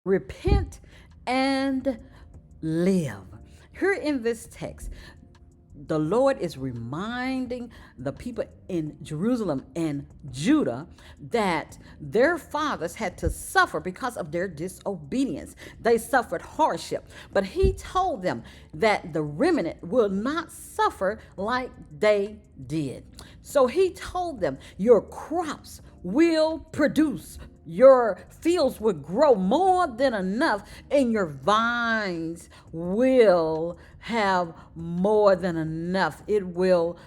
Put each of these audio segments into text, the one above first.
repent and live. Here in this text, the Lord is reminding the people in Jerusalem and Judah that their fathers had to suffer because of their disobedience. They suffered hardship. But he told them that the remnant will not suffer like they did. So he told them, your crops will produce, your fields will grow more than enough, and your vines will have more than enough. It will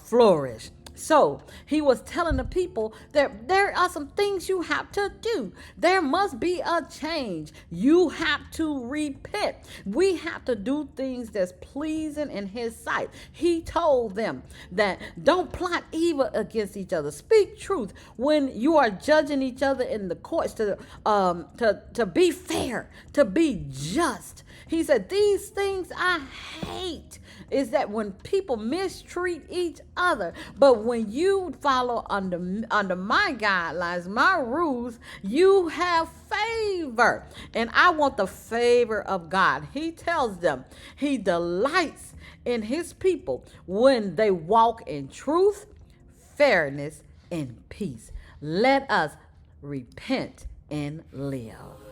flourish. So he was telling the people that there are some things you have to do. There must be a change. You have to repent. We have to do things that's pleasing in his sight. He told them that don't plot evil against each other. Speak truth when you are judging each other in the courts, to be fair, to be just. He said, these things I hate, is that when people mistreat each other. But when you follow under my guidelines, my rules, you have favor. And I want the favor of God. He tells them he delights in his people when they walk in truth, fairness, and peace. Let us repent and live.